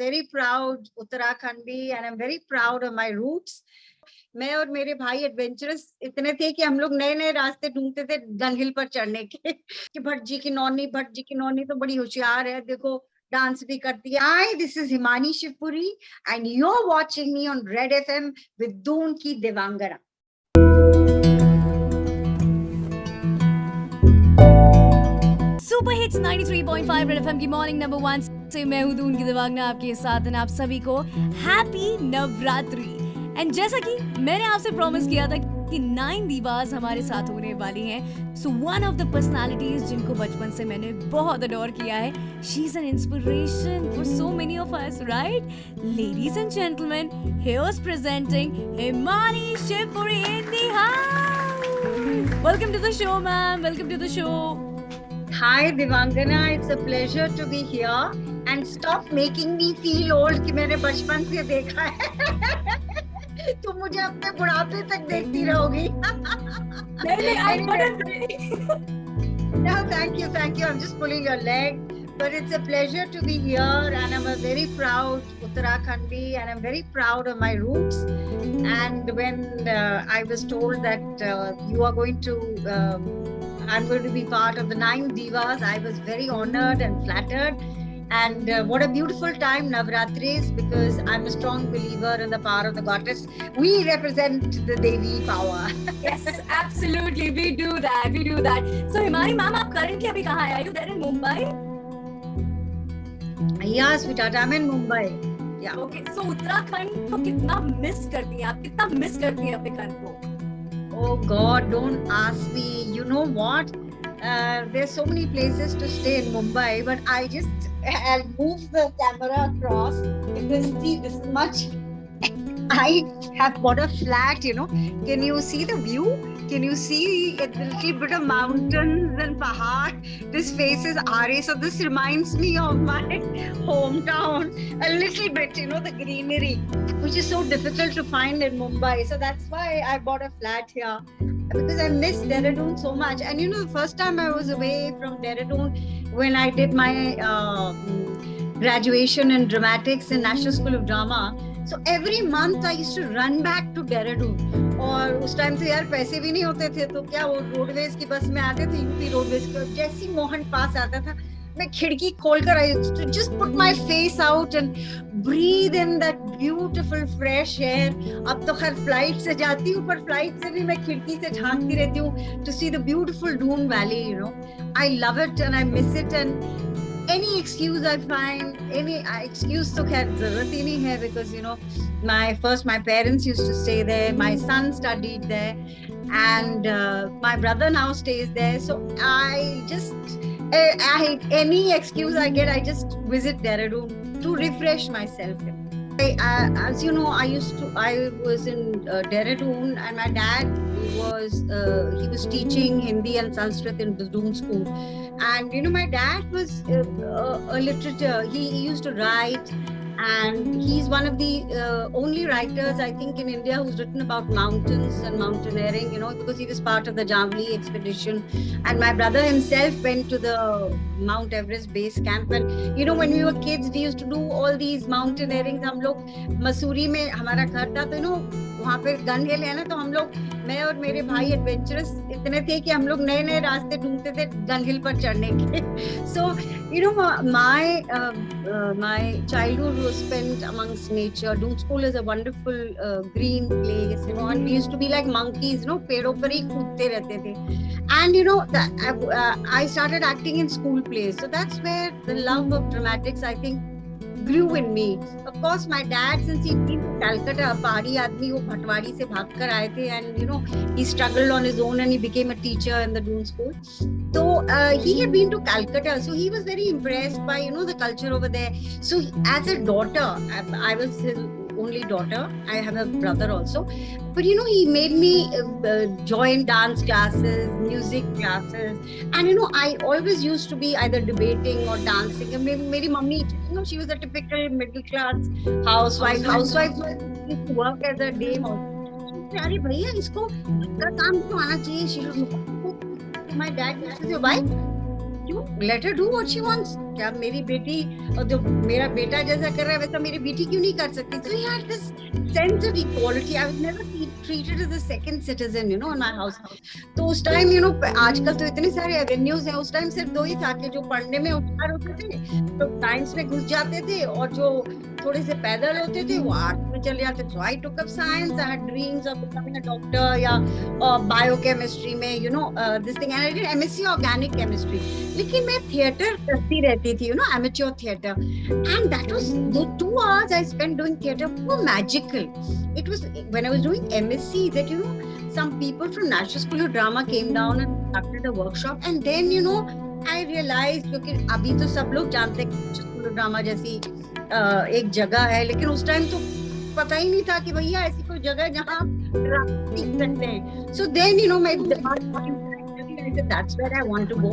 very proud Uttarakhandi and I'm very proud of my roots. मैं और मेरे भाई एडवेंचरस इतने थे कि हम लोग नए नए रास्ते ढूंढते थे डल हिल पर चढ़ने के कि भट्ट जी की नौनी तो बड़ी होशियार है, देखो डांस भी करती है. Hi, this is Himani Shivpuri and you're watching me on Red FM with Doon Ki Devangana. Super hits 93.5 red FM की मॉर्निंग नंबर 1 से मैं हूं दून की दिवांगना आपके साथ और आप सभी को हैप्पी नवरात्रि. एंड जैसा कि मैंने आपसे प्रॉमिस किया था कि 9 दीवास हमारे साथ होने वाली हैं. So one of the personalities जिनको बचपन से मैंने बहुत अडोर किया है, she is an inspiration for so many of us, right? Ladies and gentleman, here's presenting Himani Shivpuri in the house. Welcome to the show ma'am, welcome to the show. Hi Devangana, it's a pleasure to be here and stop making me feel old कि मैंने बचपन से देखा है. तुम मुझे अपने बुढ़ापे तक देखती रहोगी. No, thank you. I'm just pulling your leg. But it's a pleasure to be here and I'm a very proud Uttarakhandi and I'm very proud of my roots. And when I was told that you are going to I'm going to be part of the 9 Divas, I was very honored and flattered. And what a beautiful time, Navratris, because I'm a strong believer in the power of the goddess. We represent the Devi power. Yes, absolutely. We do that. So, Himani ma'am, आप currently अभी कहाँ हैं? Are you there in Mumbai? Yeah, sweetheart, I'm in Mumbai. Yeah. Okay, so Uttarakhand को कितना miss करती हैं आप? कितना मिस करती हैं अपने घर को? Oh God, don't ask me. You know what? There's so many places to stay in Mumbai, but I'll move the camera across because see this much. I have bought a flat, you know. Can you see the view? Can you see a little bit of mountains and pahad? This faces RA, so this reminds me of my hometown a little bit, you know, the greenery, which is so difficult to find in Mumbai. So that's why I bought a flat here. Because I miss Dehradun so much. And you know, the first time I was away from Dehradun when I did my graduation in dramatics in National School of Drama. So every month I used to run back to Dehradun. और उस time तो यार पैसे भी नहीं होते थे, तो क्या वो रोडवेज की बस में आते थे, यूपी रोडवेज का. जैसी मोहन पास आता था, मैं खिड़की खोलकर आई to just put my face out and breathe in that beautiful fresh air. अब तो खैर फ्लाइट से जाती हूँ, पर फ्लाइट से भी मैं खिड़की से झांकती रहती हूँ to see the beautiful Doon Valley, you know. I love it and I miss it, and any excuse I find, any excuse तो खैर जरूरत ही नहीं है, because you know my parents used to stay there, my son studied there, and my brother now stays there, so any excuse I get, I just visit Dehradun to refresh myself. As you know, I was in Dehradun, and my dad was teaching Hindi and Sanskrit in the Doon school. And you know, my dad was a literature. He used to write, and he's one of the only writers, I think, in India who's written about mountains and mountaineering, you know, because he was part of the Jamli expedition. And my brother himself went to the Mount Everest base camp. And you know, when we were kids, we used to do all these mountaineering. हम लोग मसूरी में हमारा घर था, तो you know, वहाँ पे gun हिल है ना, तो हम लोग, मैं और मेरे भाई एडवेंचरस इतने थे कि हम लोग नए नए रास्ते ढूंढते थे गन हिल पर चढ़ने के. So you know, my childhood was spent amongst nature. Doon School is a wonderful green place, you know, and we used to be like monkeys, you know, पेड़ों पर ही कूदते रहते थे. And you know, I started acting in school plays, so that's where the love of dramatics, I think, grew in me. Of course, my dad, since he came to Calcutta, पहाड़ी आदमी, वो भटवाड़ी से भाग कर आए थे, and you know, he struggled on his own and he became a teacher in the Doon School. So he had been to Calcutta, so he was very impressed by, you know, the culture over there. So as a daughter, I was his only daughter. I have a brother also, but you know, he made me join dance classes, music classes, and you know, I always used to be either debating or dancing. And मेरी mummy, you know, she was a typical middle class housewife. Housewives used to work as a day house. अरे भैया, इसको का काम तो आना चाहिए. My dad used to say, why? You let her do what she wants. क्या मेरी बेटी और जो मेरा बेटा जैसा कर रहा है वैसा मेरी बेटी क्यों नहीं कर सकती? So he had this sense of equality. I was never treated as a second citizen, in my house. तो उस टाइम आजकल तो इतने सारे एवेन्यूज हैं, उस टाइम सिर्फ 2 ही था कि जो पढ़ने में होशियार होते थे तो साइंस में घुस जाते थे, और जो थोड़े से पैदल होते थे वो आर्ट में चले जाते थे. So I took up science. I had dreams of becoming a doctor या biochemistry में, this thing, and I did MSc organic chemistry. लेकिन मैं थिएटर करती रहती थी, amateur theatre, and that was the 2 hours I spent doing theatre were magical. It was when I was doing MSc that some people from National School of Drama came down and conducted a workshop, and then I realized, क्योंकि अभी तो सब लोग जानते हैं National School of Drama जैसी एक जगह है, लेकिन उस टाइम तो पता ही नहीं था कि भैया ऐसी कोई जगह है जहाँ ड्रामा सीख सकते हैं. So then my I said that's where I want to go.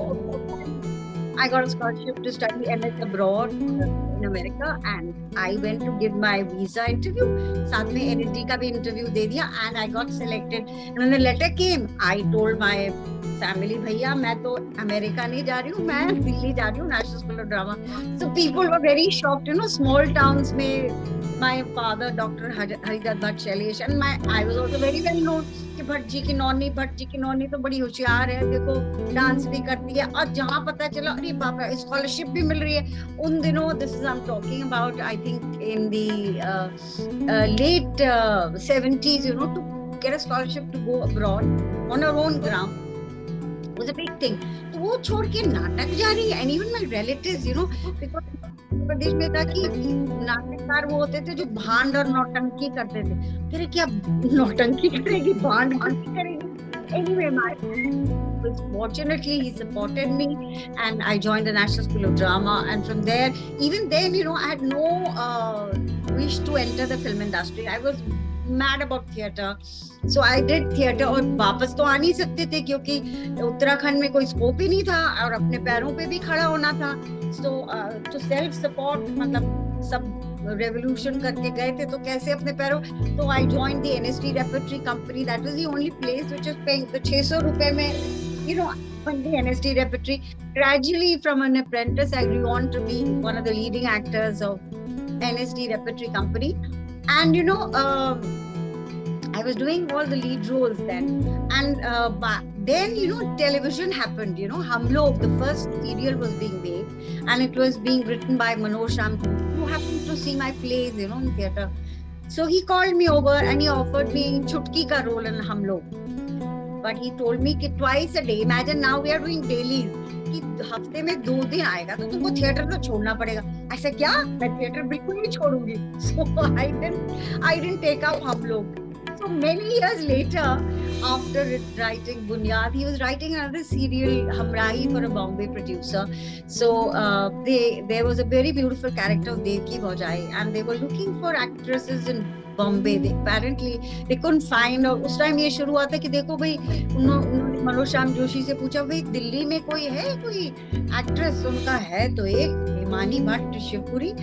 I got a scholarship to study MS abroad in America, and I went to give my visa interview. साथ में NSD का भी interview दे दिया, and I got selected. And when the letter came, I told my family, भैया मैं तो America नहीं जा रही हूँ, मैं दिल्ली जा रही हूँ, National School of Drama. So people were very shocked. Small towns में my father, Dr. Haridat Bhatt Shailesh, and I was also very well known कि भट्ट जी की नौनी तो बड़ी होशियार है, देखो डांस भी करती है. और जहाँ पता चला अरे बाप रे स्कॉलरशिप भी मिल रही है उन दिनों, this is I'm talking about I think in the late 70s, to get a scholarship to go abroad on our own ground was a big thing. तो वो छोड़ के नाटक जा रही है, and even my relatives, because प्रदेश में था कि नाटककार वो होते थे जो भांड और नौटंकी करते थे. फिर क्या नौटंकी करेगी, भांड करेगी? Anyway, fortunately he supported me, and I joined the National School of Drama, and from there, even then, I had no wish to enter the film industry. I was mad about theatre, so I did theatre. और वापस तो आ नहीं सकते थे क्योंकि उत्तराखंड में कोई scope ही नहीं था और अपने पैरों पे भी खड़ा होना था. So to self support, मतलब सब revolution करके गए थे तो कैसे अपने पैरों. तो I joined the NSD Repertory Company. That was the only place which was paying the 600 रुपए में, on the NSD Repertory. Gradually from an apprentice I grew on to be one of the leading actors of NSD Repertory Company. And I was doing all the lead roles then, and then television happened. Hum Log, the first serial was being made, and it was being written by Manoj Sham, who happened to see my plays in theatre. So he called me over and he offered me Chutki ka role in Hum Log, but he told me कि twice a day. Imagine now we are doing dailies, कि हफ्ते में 2 दिन आएगा तो तुमको theatre तो छोड़ना पड़ेगा. ऐसा क्या? मैं थिएटर बिल्कुल नहीं छोड़ूंगी. So I didn't take up Hum Log. So many years later, after writing Bunyad, he was writing another serial, Hamrahi, for a Bombay producer. So there was a very beautiful character of Devki Bhaujai, and they were looking for actresses in Bombay. Apparently they couldn't find. और उस time ये शुरू हुआ था कि देखो भाई, उन्होंने मनोज श्याम जोशी से पूछा भाई दिल्ली में कोई एक्ट्रेस. उनका है तो एक हिमानी भट्ट शिवपुरी,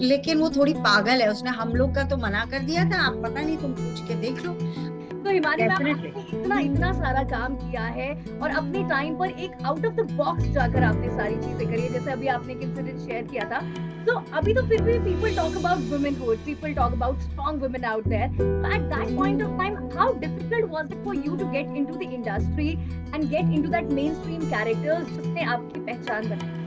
लेकिन वो थोड़ी पागल है, उसने हम लोग का तो मना कर दिया था. आप पता नहीं, तुम पूछ के देख लो. तो हिमानी मैम, इतना सारा काम किया है और अपने टाइम पर एक आउट ऑफ द बॉक्स जाकर आपने सारी चीजें करी है, जैसे अभी आपने एक इंसिडेंट शेयर किया था. तो अभी तो फिर भी people talk about womanhood, people talk about strong women out there. So at that point of time, how difficult was it for you to get into the industry and get into that mainstream characters जिसने आपकी पहचान बनाई?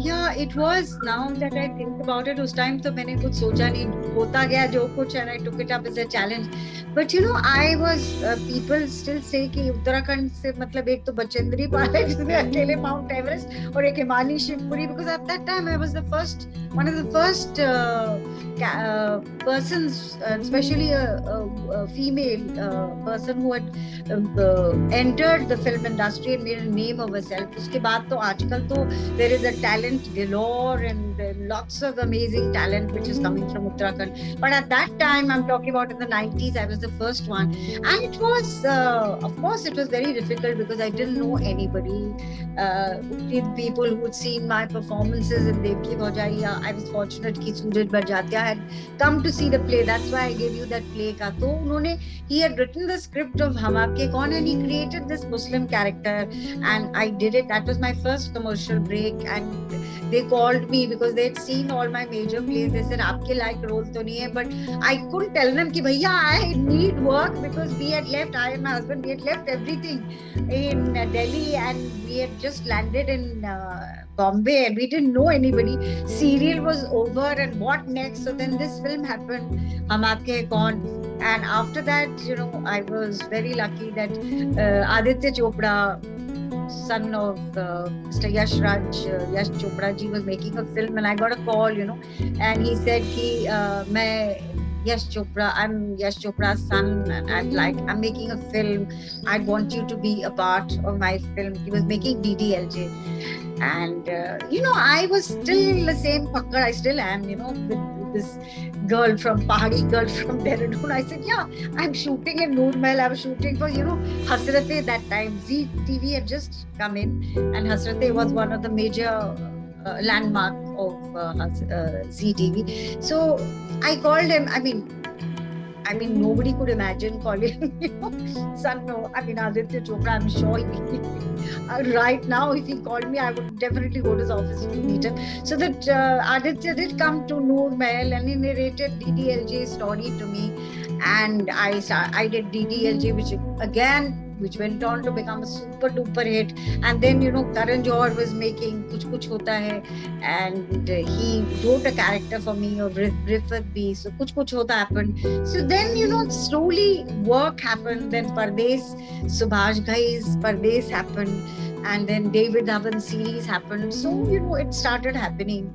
Yeah, it was. Now that I think about it, उस time तो मैंने कुछ सोचा नहीं, होता गया जो कुछ, and I took it up as a challenge. But I was people still say कि उत्तराखंड से मतलब एक तो बचेंद्री पाल है जिसने अकेले माउंट एवरेस्ट, और एक Himani Shivpuri, because at that time I was one of the first persons, especially a female person who had entered the film industry and made a name of herself. उसके बाद तो आजकल तो there is a talent talent galore and lots of amazing talent which is coming from Uttarakhand. But at that time, I'm talking about in the 90s, I was the first one. And it was, of course, it was very difficult because I didn't know anybody. People who had seen my performances in Devki Bhaujai. I was fortunate that Suraj Barjatia had come to see the play. That's why I gave you that play. He had written the script of Hum Aapke Kaun and he created this Muslim character. And I did it. That was my first commercial break. And they called me because they had seen all my major plays. They said, "Aapke like role to nahi hai." But I couldn't tell them ki bhaiya, I need work, because we had left, I and my husband, we had left everything in Delhi and we had just landed in Bombay and we didn't know anybody. Serial was over and what next? So then this film happened, Hum Aapke Hain Kaun. And after that, I was very lucky that Aditya Chopra, son of Mr. Yash Chopra ji, was making a film and I got a call, and he said ki I'm Yash Chopra's son and I'm making a film. I want you to be a part of my film. He was making DDLJ. And, I was still the same pakkad. I still am, with this girl from Pahadi girl from Dehradun. I said, yeah, I'm shooting in Noor Mahal. I was shooting for, Hasrate that time. Zee TV had just come in and Hasrate was one of the major landmark of Zee TV. So I called him. I mean, nobody could imagine calling, son of, Aditya Chopra. I'm sure right now, if he called me, I would definitely go to his office to meet him. So that Aditya did come to Noor Mahal and he narrated DDLJ story to me. And I did DDLJ, which went on to become a super duper hit. And then, Karan Johar was making Kuch Kuch Hota Hai, and he wrote a character for me of Rifat B. So Kuch Kuch Hota happened. So then, slowly work happened. Then Pardes, Subhash Ghai's Pardes happened. And then David Dhawan series happened. So, it started happening.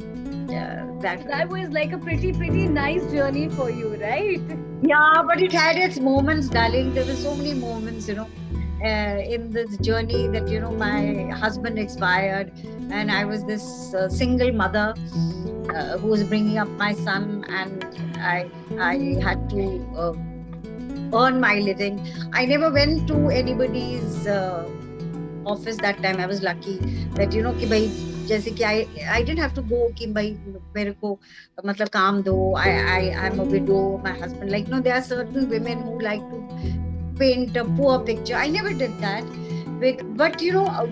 That was like a pretty nice journey for you, right? Yeah, but it had its moments, darling. There were so many moments, in this journey that, my husband expired and I was this single mother who was bringing up my son, and I had to earn my living. I never went to anybody's office that time. I was lucky that, ki bhai, जैसे कि I didn't have to go कि भाई मेरे को मतलब काम दो. I'm a widow. My husband, there are certain women who like to paint a poor picture. I never did that. But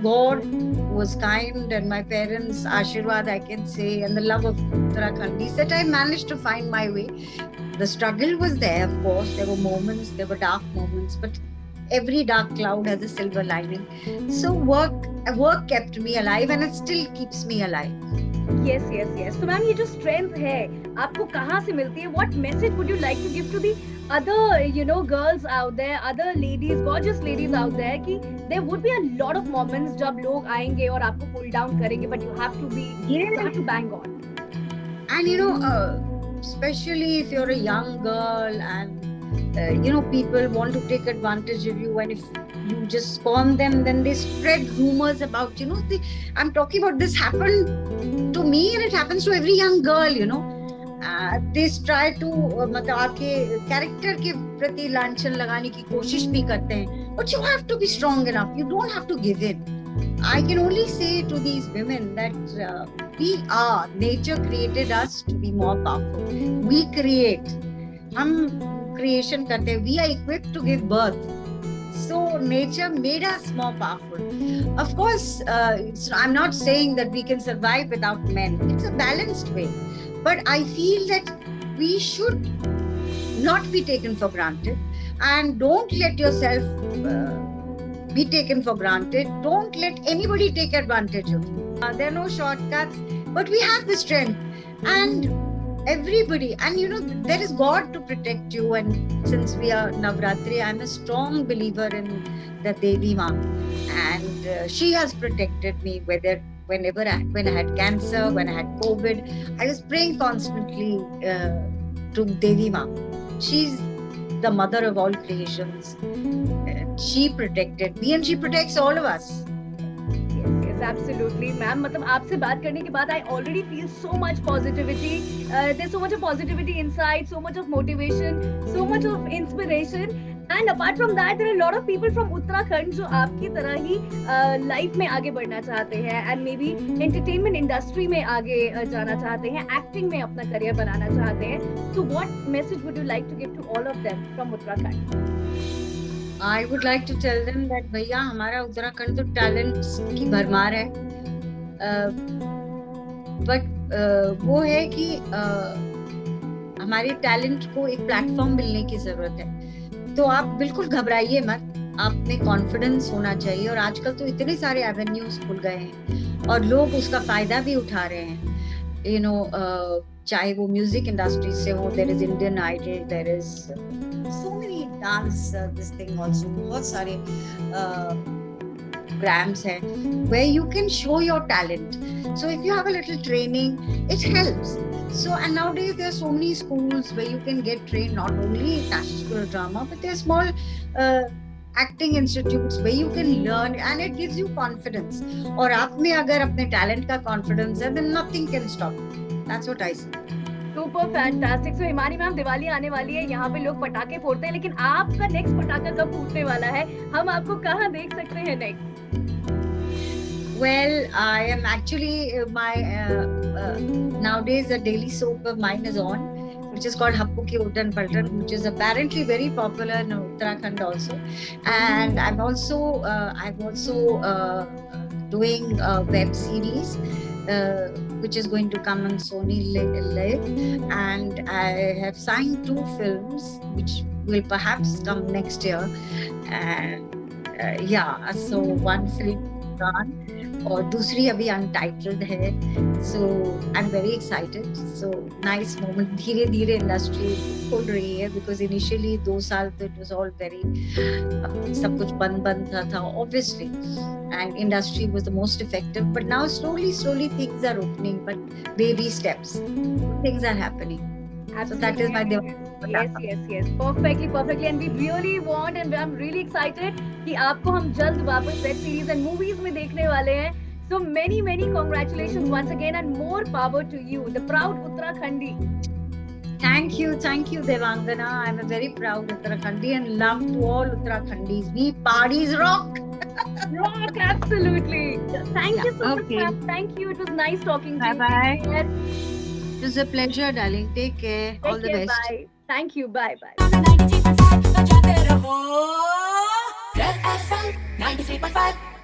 God was kind, and my parents' Ashirwad, I can say, and the love of Uttarakhandis, that I managed to find my way. The struggle was there, of course. There were moments, there were dark moments, but every dark cloud has a silver lining. So work kept me alive, and it still keeps me alive. Yes. So ma'am, ये जो strength है, आपको कहाँ से मिलती है? What message would you like to give to the other, girls out there, other ladies, gorgeous ladies out there, कि there would be a lot of moments जब लोग आएंगे और आपको pull down करेंगे, but you have to bang on. And especially if you're a young girl and people want to take advantage of you, and if you just scorn them, then they spread rumors about, I'm talking about this happened to me and it happens to every young girl, they try to मतलब आपके character के प्रति लांछन लगाने की कोशिश भी करते हैं, but you have to be strong enough. You don't have to give in. I can only say to these women that nature created us to be more powerful. We create. हम creation करते हैं. We are equipped to give birth. So nature made us more powerful. Of course, I'm not saying that we can survive without men. It's a balanced way. But I feel that we should not be taken for granted, and don't let yourself be taken for granted. Don't let anybody take advantage of you. There are no shortcuts, but we have the strength. And everybody, and there is God to protect you. And since we are Navratri, I'm a strong believer in the Devi Ma, and she has protected me. When I had cancer, when I had COVID, I was praying constantly to Devi Ma. She's the mother of all creations. She protected me, and she protects all of us. Yes, absolutely, ma'am मतलब आपसे बात करने के बाद I already feel so much positivity. There's so much of positivity inside, so much of motivation, so much of inspiration. And apart from that, there are a lot of people from Uttarakhand जो आपकी तरह ही life में आगे बढ़ना चाहते हैं and maybe entertainment industry में आगे जाना चाहते हैं, acting में अपना करियर बनाना चाहते हैं. So what message would you like to give to all of them from Uttarakhand? I would like to tell them that भैया हमारा उत्तराखंड तो टैलेंट्स की भरमार है, बट वो है कि हमारे टैलेंट को एक प्लेटफॉर्म मिलने की जरूरत है. तो आप बिल्कुल घबराइए मत, आप में कॉन्फिडेंस होना चाहिए. और आजकल तो इतने सारे एवेन्यूज खुल गए हैं और लोग उसका फायदा भी उठा रहे हैं. यू नो, चाहे वो म्यूजिक इंडस्ट्री से हो, there is Indian Idol, there is so many dance this thing also, बहुत सारे programs hai where you can show your talent. So if you have a little training, it helps. So and nowadays there are so many schools where you can get trained, not only National School of Drama, but there are small acting institutes where you can learn and it gives you confidence. और आप में अगर अपने talent का confidence है, then nothing can stop. That's what I say. Super fantastic. So Himani ma'am, Diwali आने वाली है, यहाँ पे लोग पटाखे फोड़ते हैं, लेकिन आपका नेक्स्ट पटाखा कब फूटने वाला है? हम आपको कहाँ देख सकते हैं next? Well, I am actually nowadays a daily soap of mine is on, which is called Happu Ki Uddan Paltan, which is apparently very popular in Uttarakhand also. And I'm also doing a web series which is going to come on Sony Live, and I have signed 2 films which will perhaps come next year. And yeah, so one film done और दूसरी अभी untitled है. So I am very excited. So nice moment. धीरे धीरे industry खुल रही है, because initially 2 साल तो इट वाज ऑल वेरी सब कुछ बंद था obviously, and industry was the most effective, but now slowly things are opening, but baby steps, things are happening. So that is my yes, perfectly, and we really want, and I'm really excited कि आपको हम जल्द वापस web series and movies में देखने वाले हैं. So many congratulations once again, and more power to you, the proud Uttarakhandi. Thank you Devangana. I'm a very proud Uttarakhandi and love to all Uttarakhandis. We parties rock. Rock, absolutely. Thank you so much, ma'am. Thank you. It was nice talking to you. Bye. It was a pleasure, darling. Take care. All the best. Bye. Thank you. Bye. Red FM 93.5